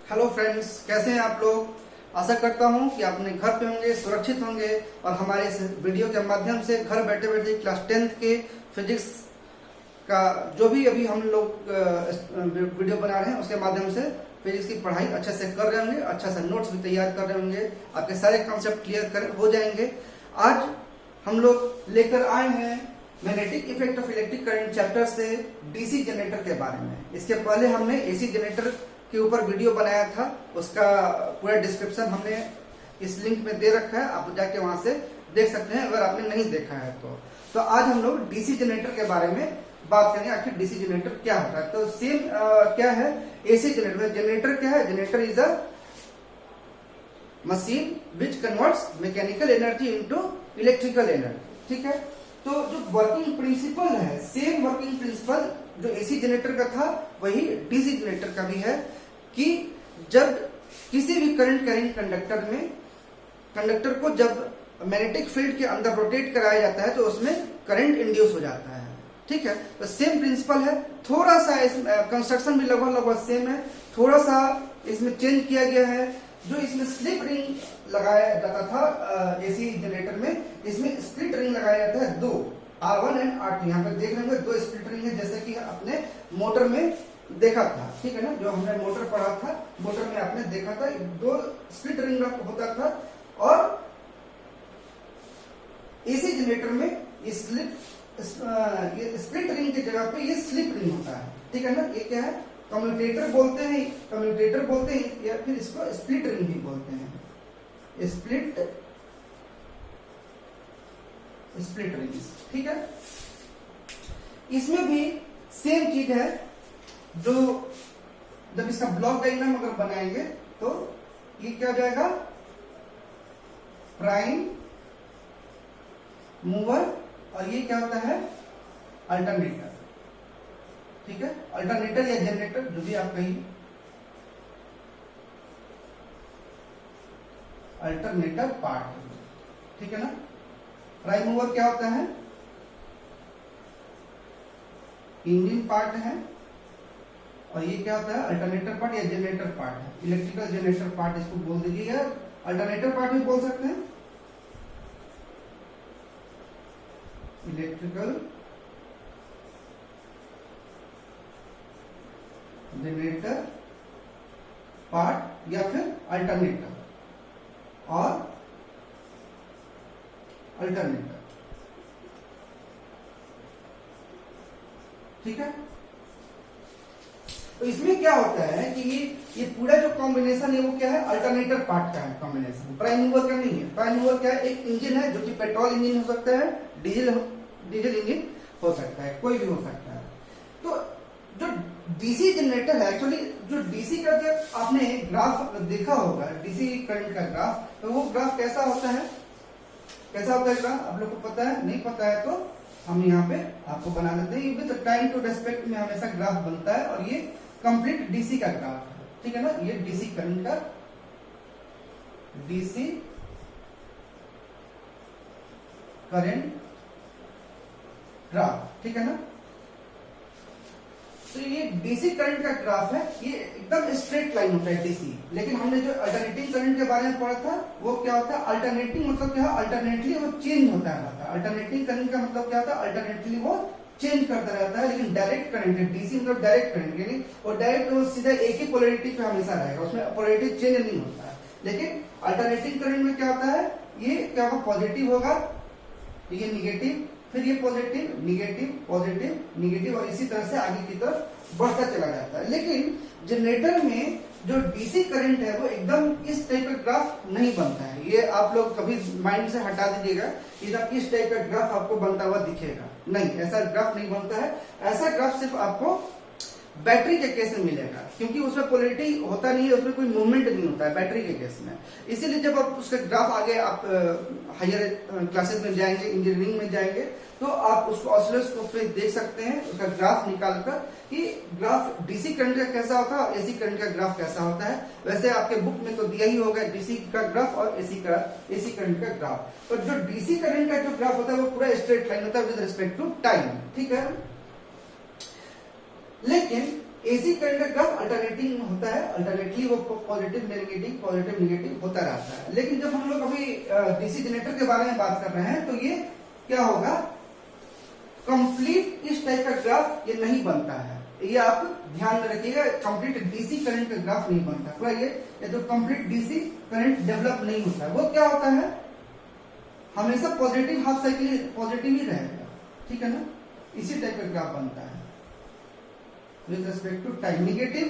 Hello friends, कैसे हैं आप लोग। आशा करता हूं कि आप अपने घर पे होंगे, सुरक्षित होंगे और हमारे इस वीडियो के माध्यम से घर बैठे बैठे क्लास 10th के फिजिक्स का जो भी अभी हम लोग वीडियो बना रहे हैं उसके माध्यम से फिजिक्स की पढ़ाई अच्छे से कर रहे होंगे, अच्छा सा नोट्स भी तैयार कर रहे होंगे, आपके सारे कॉन्सेप्ट क्लियर हो जाएंगे। आज हम लोग लेकर आए हैं magnetic effect of electric current chapter से डीसी जनरेटर के बारे में। इसके पहले हमने एसी जनरेटर के ऊपर वीडियो बनाया था, उसका पूरा डिस्क्रिप्शन हमने इस लिंक में दे रखा है, आप जाके वहां से देख सकते हैं अगर आपने नहीं देखा है तो आज हम लोग डीसी जनरेटर के बारे में बात करेंगे। आखिर डीसी जनरेटर क्या होता है। तो सेम क्या है एसी जनरेटर। जनरेटर क्या है? Generator is a machine which converts mechanical energy into electrical energy. ठीक है, तो जो वर्किंग प्रिंसिपल है, सेम वर्किंग प्रिंसिपल जो एसी जनरेटर का था वही डीसी जनरेटर का भी है कि जब किसी भी करंट कैरिंग कंडक्टर को जब मैग्नेटिक फील्ड के अंदर रोटेट कराया जाता है तो उसमें करंट इंड्यूस हो जाता है। ठीक है, तो सेम प्रिंसिपल है। थोड़ा सा इस कंस्ट्रक्शन भी लगभग सेम है, थोड़ा सा इसमें चेंज किया गया है। जो इसमें स्लिप रिंग लगाया जाता था एसी जनरेटर में, इसमें स्प्लिट रिंग लगाया जाता है दो, R1 एंड R2। यहाँ पे देख रहे हैं दो स्प्लिट रिंग है, जैसे कि अपने मोटर में देखा था। ठीक है ना, जो हमने मोटर पढ़ा था, मोटर में आपने देखा था दो स्प्लिट रिंग होता था। और एसी जनरेटर में ये स्प्लिट रिंग की जगह पे ये स्लिप रिंग होता है। ठीक है ना, ये क्या है? कम्यूटेटर बोलते हैं या फिर इसको स्प्लिट रिंग भी बोलते हैं। Split ring. ठीक है, इसमें भी सेम चीज है। जो जब इसका ब्लॉक डायग्राम अगर बनाएंगे तो ये क्या हो जाएगा? प्राइम मूवर, और ये क्या होता है? अल्टरनेटर। ठीक है, अल्टरनेटर या जनरेटर जो भी आप कहिए, अल्टरनेटर पार्ट। ठीक है ना, प्राइम मूवर क्या होता है? इंजन पार्ट है, और ये क्या होता है? अल्टरनेटर पार्ट या जनरेटर पार्ट है। इलेक्ट्रिकल जनरेटर पार्ट इसको बोल दीजिए, या अल्टरनेटर पार्ट भी बोल सकते हैं। इलेक्ट्रिकल जनरेटर पार्ट या फिर अल्टरनेटर और अल्टरनेटर। ठीक है, तो इसमें क्या होता है कि ये पूरा जो कॉम्बिनेशन है वो क्या है? अल्टरनेटर पार्ट का है कॉम्बिनेशन, प्राइम मूवर का नहीं है। प्राइम मूवर क्या है? एक इंजन है जो कि पेट्रोल इंजन हो सकता है, डीजल इंजन हो सकता है, कोई भी हो सकता है। तो जो डीसी जनरेटर है, एक्चुअली जो डीसी का जब आपने ग्राफ देखा होगा, डीसी करंट का ग्राफ, तो वो ग्राफ कैसा होता है? कैसा होता है ग्राफ? आप लोग को पता है? नहीं पता है तो हम यहाँ पे आपको बना देते हैं। विद टाइम टू रेस्पेक्ट में हमेशा ग्राफ बनता है, और ये कंप्लीट डीसी का ग्राफ है। ठीक है ना, ये डीसी करंट का डीसी करंट ग्राफ। ठीक है ना, तो ये डीसी करंट का ग्राफ है, ये एकदम स्ट्रेट लाइन होता है डीसी। लेकिन हमने जो अल्टरनेटिंग करंट के बारे में पढ़ा था वो क्या होता है? अल्टरनेटिंग मतलब क्या है? अल्टरनेटली वो चेंज होता रहता है। अल्टरनेटिंग करंट का मतलब क्या होता है? अल्टरनेटली वो चेंज करता रहता है। लेकिन डायरेक्ट करंट है, डीसी मतलब डायरेक्ट करंट, यानी और डायरेक्ट वो सीधा एक ही पोलैरिटी पे हमेशा रहेगा, उसमें पोलैरिटी चेंज नहीं होता है। लेकिन अल्टरनेटिंग करंट में क्या होता है? ये क्या होगा? पॉजिटिव होगा, ये निगेटिव, फिर ये पॉजिटिव, निगेटिव, पॉजिटिव, निगेटिव, और इसी तरह से आगे की तरफ बढ़ता चला जाता है। लेकिन जनरेटर में जो डीसी करंट है वो एकदम इस टाइप का ग्राफ नहीं बनता है। ये आप लोग कभी माइंड से हटा दीजिएगा, इधर इस टाइप का ग्राफ आपको बनता हुआ दिखेगा नहीं, ऐसा ग्राफ नहीं बनता है। ऐसा ग्राफ सिर्फ आपको बैटरी के केस में मिलेगा, क्योंकि उसमें पोलैरिटी होता नहीं है, उसमें कोई मूवमेंट नहीं होता है बैटरी के केस में। इसीलिए जब आप उसका ग्राफ आगे आप हायर क्लासेस में जाएंगे, इंजीनियरिंग में जाएंगे, तो आप उसको ऑसिलोस्कोप पे देख सकते हैं, उसका ग्राफ निकालकर कि ग्राफ डीसी करंट का कैसा होता है और एसी करंट का ग्राफ कैसा होता है। वैसे आपके बुक में तो दिया ही होगा डीसी का ग्राफ और एसी करंट का ग्राफ। तो जो डीसी करंट का जो ग्राफ होता है वो पूरा स्ट्रेट लाइन होता है विद रिस्पेक्ट टू टाइम। ठीक है, लेकिन एसी करंट का ग्राफ अल्टरनेटिंग होता है, अल्टरनेटली वो पॉजिटिव नेगेटिव होता रहता है। लेकिन जब हम लोग अभी डीसी जनरेटर के बारे में बात कर रहे हैं तो ये क्या होगा, कंप्लीट इस टाइप का ग्राफ ये नहीं बनता है, ये आप ध्यान में रखिएगा। कंप्लीट डीसी करंट का ग्राफ नहीं बनता पूरा, ये तो कंप्लीट डीसी करंट डेवलप नहीं होता है। वो क्या होता है, हमेशा पॉजिटिव हाफ साइकिल पॉजिटिव ही रहेगा, ठीक है ना, इसी टाइप का ग्राफ बनता है with respect to time. Negative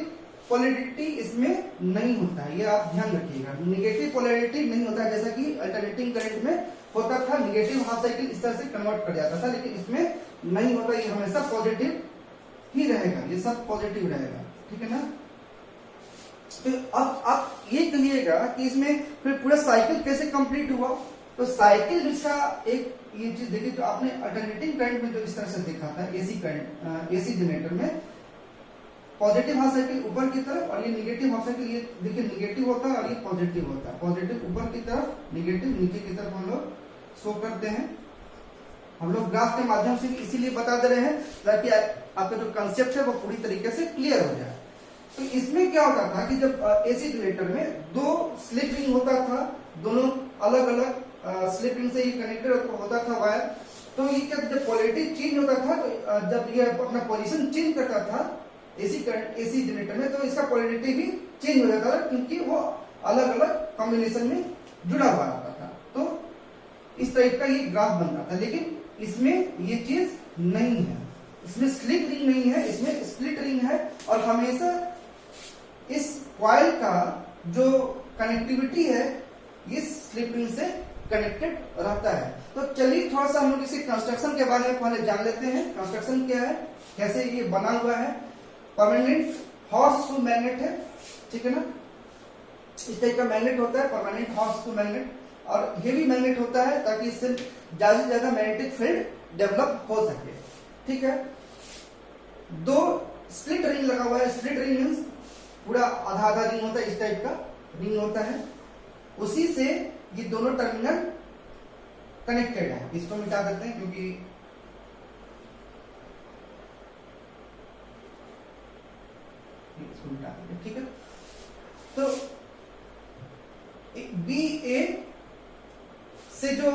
polarity इसमें नहीं होता है, ये आप ध्यान रखिएगा। निगेटिव पोलैरिटी नहीं होता है, जैसा कि अल्टरनेटिंग करंट में होता था, निगेटिव हाफ साइकिल इस तरह से कन्वर्ट कर जाता था, लेकिन इसमें नहीं होता, ये हमेशा पॉजिटिव ही रहेगा, ये सब पॉजिटिव रहेगा, ठीक है ना। तो अब आप ये कहिएगा कि इसमें फिर पूरा साइकिल कैसे कंप्लीट हुआ, तो साइकिल इसका एक ये चीज देखिए, तो आपने अल्टरनेटिंग करंट में जो इस तरह से देखा था एसी करंट, एसी जनरेटर में पॉजिटिव हाफ साइकिल ऊपर की तरफ और ये निगेटिव हाफ साइकिल, ये देखिए निगेटिव होता है और ये पॉजिटिव होता है, पॉजिटिव ऊपर की तरफ, निगेटिव नीचे की तरफ हम लोग शो करते हैं। हम लोग ग्राफ के माध्यम से इसीलिए बता दे रहे हैं ताकि आपका जो कंसेप्ट है वो पूरी तरीके से क्लियर हो जाए। तो इसमें क्या होता था कि जब एसी जनरेटर में दो स्लिप रिंग होता था, दोनों अलग अलग स्लिप रिंग से ये कनेक्टेड होता था वायर, तो ये क्या जब पोलैरिटी चेंज होता था, तो जब ये अपना पोजीशन चेंज करता था एसी जनरेटर में, तो इसका पोलैरिटी भी चेंज हो जाता था, क्योंकि वो अलग अलग कॉम्बिनेशन में जुड़ा हुआ रहता था। तो इस टाइप का ये ग्राफ बनता था, लेकिन इसमें ये चीज नहीं है, इसमें स्लिप रिंग नहीं है, इसमें स्प्लिट रिंग है, और हमेशा इस कॉइल का जो कनेक्टिविटी है इस स्लिप रिंग से कनेक्टेड रहता है। तो चलिए थोड़ा सा हम लोग इसके कंस्ट्रक्शन के बारे में पहले जान लेते हैं। कंस्ट्रक्शन क्या है, कैसे ये बना हुआ है। परमानेंट हॉर्स शू मैग्नेट है, ठीक है ना, इस टाइप का मैग्नेट होता है, परमानेंट हॉर्स शू मैग्नेट, और हेवी मैग्नेट होता है ताकि इससे ज्यादा से ज्यादा मैग्नेटिक फील्ड डेवलप हो सके, ठीक है। दो स्प्लिट रिंग लगा हुआ है, स्प्लिट रिंग मींस पूरा आधा आधा रिंग होता है, इस टाइप का रिंग होता है, उसी से ये दोनों टर्मिनल कनेक्टेड है। इसको मिटा देते हैं क्योंकि इसको मिटा देते हैं, ठीक है। तो बी ए से जो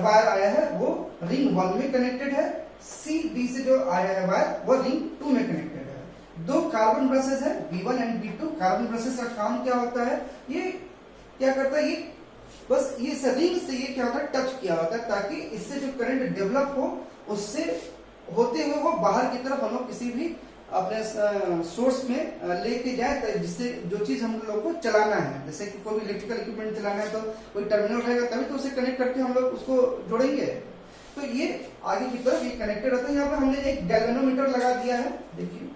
वायर आया है वो रिंग 1 में कनेक्टेड है, सी डी से जो आया है वायर वो रिंग 2 में कनेक्टेड है। दो कार्बन ब्रशेस है B1 and B2। Carbon brushes का काम क्या होता है, ये क्या करता है, ये बस ये रिंग से ये क्या होता है टच किया होता है, ताकि इससे जो करंट डेवलप हो उससे होते हुए वो बाहर की तरफ हम लोग किसी भी अपने सोर्स में लेके जाए, जिससे जो चीज हम लोग को चलाना है, जैसे कि कोई भी इलेक्ट्रिकल इक्विपमेंट चलाना है तो कोई टर्मिनल रहेगा तभी तो उसे कनेक्ट करके हम लोग उसको जोड़ेंगे। तो ये आगे की तरफ ये कनेक्टेड होता है। यहाँ पे हमने एक गैल्वेनोमीटर लगा दिया है, देखिए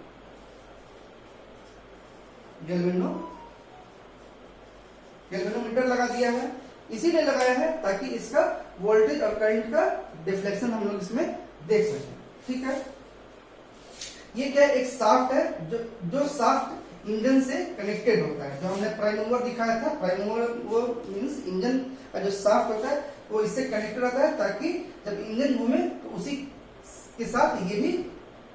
गैल्वेनोमीटर लगा दिया है, इसीलिए लगाया है ताकि इसका वोल्टेज और करंट का डिफ्लेक्शन हम लोग इसमें देख सकें, ठीक है। ये क्या है, एक शाफ्ट है जो शाफ्ट इंजन से कनेक्टेड होता है, जो हमने प्राइम मूवर दिखाया था। प्राइम मूवर वो मींस इंजन का जो शाफ्ट होता है वो इससे कनेक्टेड रहता है, ताकि जब इंजन घूमे तो उसी के साथ ये भी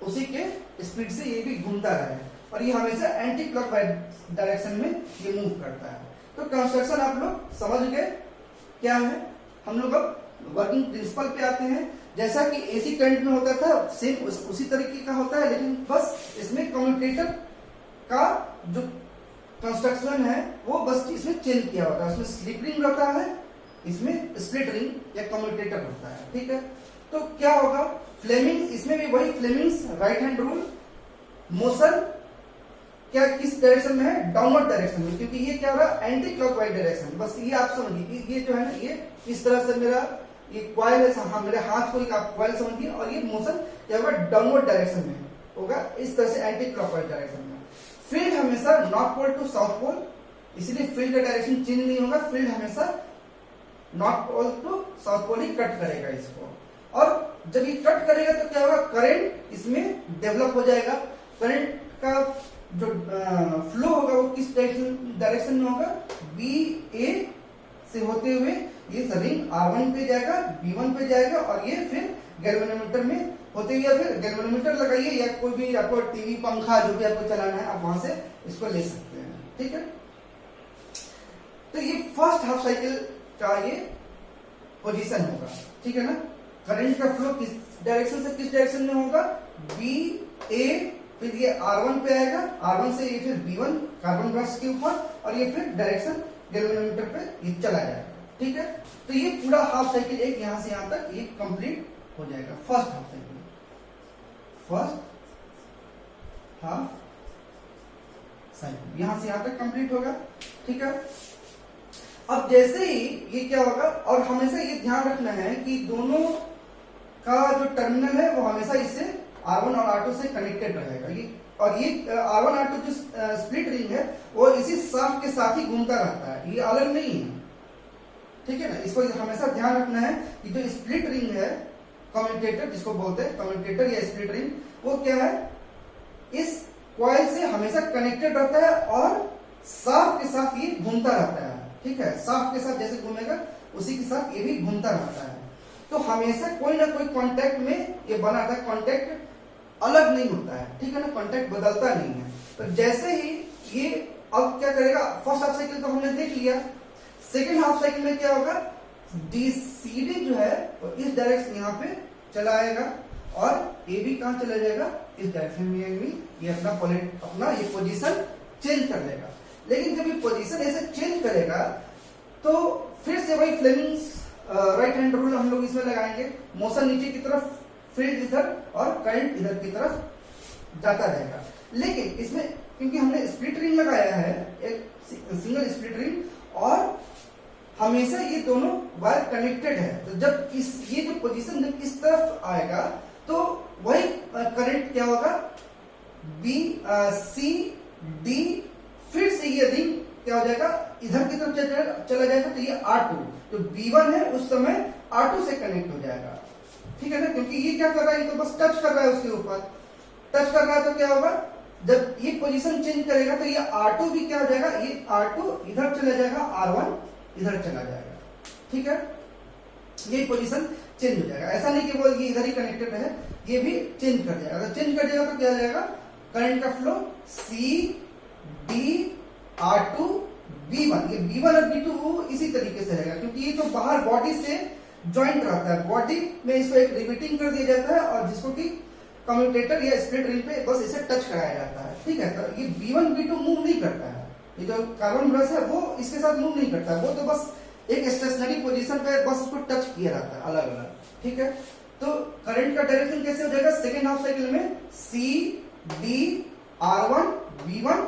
उसी के स्पीड से ये भी घूमता रहे, और ये हमेशा एंटी क्लॉकवाइज डायरेक्शन में ये मूव करता है। तो कंस्ट्रक्शन आप लोग समझ गए क्या है। हम लोग अब वर्किंग प्रिंसिपल पे आते हैं। जैसा कि एसी करंट में होता था सेम उसी तरीके का होता है, लेकिन बस इसमें कम्यूटेटर का जो कंस्ट्रक्शन है वो बस इसमें चेंज किया होता है। उसमें स्लिप रिंग रहता है, इसमें स्प्लिट रिंग या कम्यूटेटर होता है, ठीक है। तो क्या होगा, फ्लेमिंग, इसमें भी वही Fleming's right hand rule. Motion क्या किस डायरेक्शन में है, डाउनवर्ड डायरेक्शन में, क्योंकि ये क्या हो रहा है एंटी क्लॉकवाइज डायरेक्शन। बस ये आप समझिए, ये जो है ना ये इस तरह से मेरा ये कॉइल है, हाँ मेरे हाथ को आप कॉइल समझिए, और ये मोशन क्या होगा डाउनवर्ड डायरेक्शन में होगा, इस तरह से एंटी क्लॉकवाइज डायरेक्शन में। फील्ड हमेशा north pole to south pole, इसलिए फील्ड का डायरेक्शन चेंज नहीं होगा, फील्ड हमेशा north pole to south pole ही कट करेगा इसको। और जब ये कट करेगा तो क्या होगा, करंट इसमें डेवलप हो जाएगा। करंट का जो फ्लो होगा वो किस डायरेक्शन में होगा, बी ए से होते हुए ये रिंग R1 पे जाएगा, B1 पे जाएगा, और ये फिर गैल्वेनोमीटर में होते हुए फिर गैल्वेनोमीटर लगाइए, या कोई भी आपको टीवी पंखा जो भी आपको चलाना है आप वहां से इसको ले सकते हैं। ठीक है, तो ये फर्स्ट हाफ साइकिल का ये पोजीशन होगा। ठीक है ना, करंट का फ्लो किस डायरेक्शन से किस डायरेक्शन में होगा, बी ए, फिर ये R1 पे आएगा, R1 से ये फिर B1 कार्बन ब्रश के ऊपर, और ये फिर डायरेक्शन गैल्वेनोमीटर पे ये चला जाएगा। ठीक है, तो ये पूरा हाफ साइकिल एक यहां से यहां तक ये कंप्लीट हो जाएगा, first half cycle, first half cycle यहां से यहां तक कंप्लीट होगा। ठीक है, अब जैसे ही ये क्या होगा, और हमेशा ये ध्यान रखना है कि दोनों का जो टर्मिनल है वो हमेशा इससे R1 और R2 से कनेक्टेड रहेगा। ये और ये R1 R2 जो स्प्लिट रिंग है वो इसी शाफ्ट के साथ ही घूमता रहता है, ये अलग नहीं है। ठीक है ना, इसको हमेशा ध्यान रखना है कि जो स्प्लिट रिंग है, कम्यूटेटर जिसको बोलते हैं, कम्यूटेटर या स्प्लिट रिंग, वो क्या है, इस कॉइल से हमेशा कनेक्टेड रहता है और शाफ्ट के साथ ये घूमता रहता है। ठीक है, शाफ्ट के साथ जैसे घूमेगा उसी के साथ ये भी घूमता रहता है, तो हमेशा कोई ना कोई कांटेक्ट में ये बना रहता है, कांटेक्ट अलग नहीं होता है। ठीक है ना, कांटेक्ट बदलता नहीं है। तो जैसे ही ये अब क्या करेगा, फर्स्ट हाफ साइकिल तो हमने देख लिया, सेकेंड हाफ साइकिल में क्या होगा, डीसीडी जो है वो इस डायरेक्शन यहाँ पे चला आएगा, और ए भी कहां चला जाएगा, इस डायरेक्शन में, ये अपना ये पोजीशन चेंज कर लेगा। लेकिन जब ये पोजीशन ऐसे चेंज करेगा तो फिर से वही फ्लेमिंग्स राइट हैंड रूल हम लोग इसमें लगाएंगे, मोशन नीचे की तरफ, फील्ड इधर और करंट इधर की तरफ जाता रहेगा। लेकिन इसमें क्योंकि हमने स्प्लिट रिंग लगाया है, एक सिंगल स्प्लिट रिंग, और हमेशा ये दोनों वायर कनेक्टेड है, तो जब ये जो पोजीशन जब इस तरफ आएगा तो वही करंट क्या होगा, बी सी डी, फिर से ये रिंग क्या हो जाएगा, इधर की तरफ चला जाएगा, तो ये R2 जो B1 है उस समय R2 से कनेक्ट हो जाएगा। ठीक है ना, क्योंकि ये क्या कर रहा है, ये तो बस टच कर रहा है उसके ऊपर, टच कर रहा है, तो क्या होगा, जब ये पोजीशन चेंज करेगा तो ये R2 भी क्या हो जाएगा, ये R2 इधर चला जाएगा, R1 इधर चला जाएगा। ठीक है, ये पोजीशन चेंज हो जाएगा, ऐसा नहीं कि वो ये इधर ही कनेक्टेड है, ये भी चेंज कर जाएगा। अगर चेंज कर जाएगा तो क्या हो जाएगा, करंट का flow C D R2 B1, ये B1 और B2 इसी तरीके से रहेगा, क्योंकि ये तो बाहर बॉडी से ज्वाइंट रहता है, बॉडी में इसको एक रिवेटिंग कर दिया जाता है, और जिसको कि कम्यूटेटर या स्प्लिट रिंग पे बस इसे टच कराया जाता है। ठीक है, तो ये B1 B2 मूव नहीं करता है, ये जो कार्बन ब्रश है वो इसके साथ मूव नहीं करता है, वो तो बस एक स्टेशनरी पोजीशन पे बस उसको टच किया रहता है अलग अलग। ठीक है, तो करंट का डायरेक्शन कैसे हो जाएगा, सेकेंड हाफ साइकिल में C D R1 B1,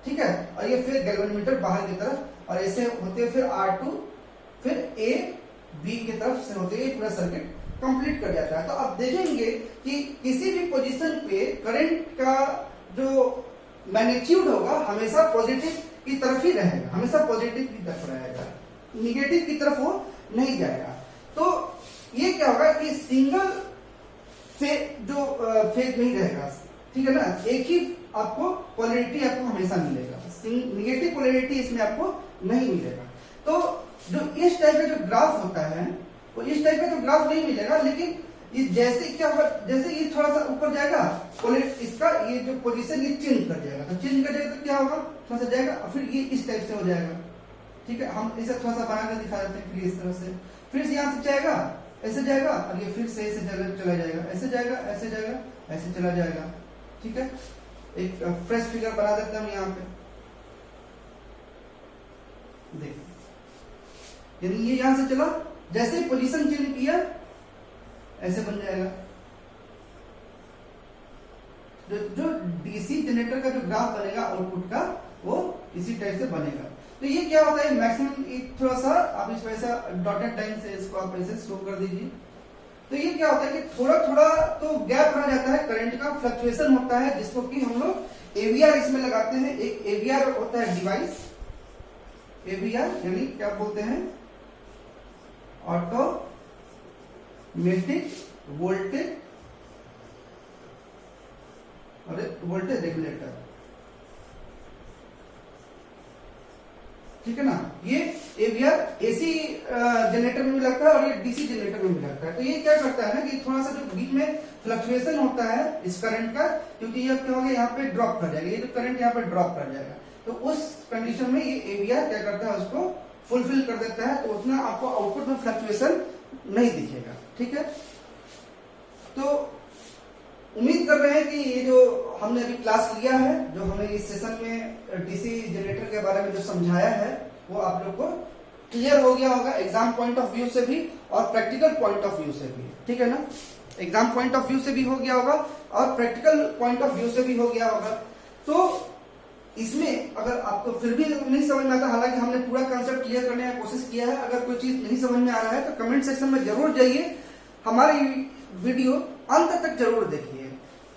ठीक है, और ये फिर गैल्वेनोमीटर बाहर की तरफ, और ऐसे होते हुए फिर R2, फिर A B की तरफ से होते हुए पूरा सर्किट कंप्लीट कर जाता है। तो आप देखेंगे कि किसी भी पोजीशन पे करंट का जो मैग्नीट्यूड होगा हमेशा पॉजिटिव की तरफ ही रहेगा, हमेशा पॉजिटिव की तरफ रहेगा, निगेटिव की तरफ वो नहीं जाएगा। तो ये क्या होगा कि सिंगल फेज जो फेज नहीं रहेगा, ठीक है ना, एक ही आपको पोलैरिटी आपको हमेशा मिलेगा, निगेटिव पोलैरिटी इसमें आपको नहीं मिलेगा। तो जो इस टाइप का जो ग्राफ होता है वो इस टाइप का तो ग्राफ नहीं मिलेगा, लेकिन जैसे क्या होगा, जैसे ये थोड़ा सा ऊपर जाएगा, इसका ये जो पोजीशन ये चेंज कर जाएगा, तो चेंज कर जाएगा तो क्या होगा, थोड़ा सा जाएगा, फिर ये इस टाइप से हो जाएगा। ठीक है, हम इसे थोड़ा सा बनाकर दिखा देते हैं, फिर इस तरह से, फिर यहाँ से जाएगा, ऐसे जाएगा, और ये फिर से ऐसे चला जाएगा, ऐसे जाएगा, ऐसे जाएगा, ऐसे चला जाएगा। ठीक है, एक फ्रेश फिगर बना देते हैं हम यहाँ पे, देखिए, यानी ये यहां से चला, जैसे ही पोजीशन चेंज किया ऐसे बन जाएगा। जो डीसी जनरेटर का जो ग्राफ बनेगा आउटपुट का वो इसी टाइप से बनेगा। तो ये क्या होता है, मैक्सिमम थोड़ा सा आप इसको ऐसा डॉटेड लाइन से इसको आप ऐसे शो कर दीजिए। तो ये क्या होता है कि थोड़ा थोड़ा तो गैप रह जाता है, करंट का फ्लक्चुएशन होता है, जिसको कि हम लोग एवीआर इसमें लगाते हैं। एक एवीआर होता है डिवाइस, एवीआर यानी क्या बोलते हैं, ऑटोमेटिक वोल्टेज रेगुलेटर। ठीक है ना। ये AVR AC जनरेटर में भी लगता है और ये DC जनरेटर में भी लगता है। तो ये क्या करता है ना कि थोड़ा सा जो बीच में फ्लक्चुएशन होता है इस करंट का, क्योंकि ये क्या होगा यहाँ पे ड्रॉप कर जाएगा, ये जो करंट यहाँ पे ड्रॉप कर जाएगा, तो उस कंडीशन में ये AVR क्या करता है उसको फुलफिल कर देता है, तो उतना आपको आउटपुट में फ्लक्चुएशन नहीं दिखेगा। ठीक है, तो उम्मीद कर रहे हैं कि ये जो हमने अभी क्लास लिया है, जो हमने इस सेशन में DC जनरेटर के बारे में जो समझाया है, वो आप लोग को क्लियर हो गया होगा एग्जाम पॉइंट ऑफ व्यू से भी और प्रैक्टिकल पॉइंट ऑफ व्यू से भी। ठीक है ना, एग्जाम पॉइंट ऑफ व्यू से भी हो गया होगा और प्रैक्टिकल पॉइंट ऑफ व्यू से भी हो गया होगा। तो इसमें अगर आपको फिर भी नहीं समझ में आता, हालांकि हमने पूरा कंसेप्ट क्लियर करने का कोशिश किया है, अगर कोई चीज नहीं समझ में आ रहा है तो कमेंट सेक्शन में जरूर जाइए, हमारी वीडियो अंत तक जरूर देखिए।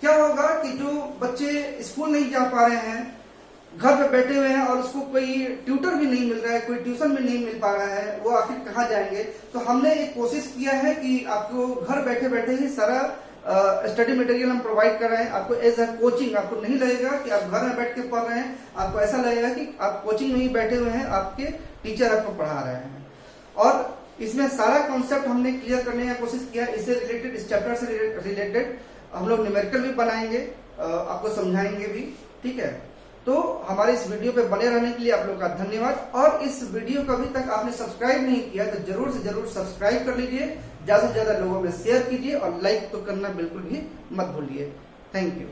क्या होगा कि जो बच्चे स्कूल नहीं जा पा रहे हैं, घर पे बैठे हुए हैं और उसको कोई ट्यूटर भी नहीं मिल रहा है, कोई ट्यूशन भी नहीं मिल पा रहा है, वो आखिर कहाँ जाएंगे। तो हमने एक कोशिश किया है कि आपको घर बैठे बैठे ही सारा स्टडी मटेरियल हम प्रोवाइड कर रहे हैं आपको एज अ कोचिंग। आपको नहीं लगेगा कि आप घर में बैठ के पढ़ रहे हैं, आपको ऐसा लगेगा कि आप कोचिंग में ही बैठे हुए हैं, आपके टीचर आपको पढ़ा रहे हैं। और इसमें सारा कॉन्सेप्ट हमने क्लियर करने की कोशिश किया। इससे रिलेटेड, इस चैप्टर से रिलेटेड हम लोग न्यूमेरिकल भी बनाएंगे, आपको समझाएंगे भी। ठीक है, तो हमारे इस वीडियो पे बने रहने के लिए आप लोग का धन्यवाद। और इस वीडियो को अभी तक आपने सब्सक्राइब नहीं किया तो जरूर से जरूर सब्सक्राइब कर लीजिए, ज्यादा से ज्यादा लोगों में शेयर कीजिए और लाइक तो करना बिल्कुल भी मत भूलिए। Thank you.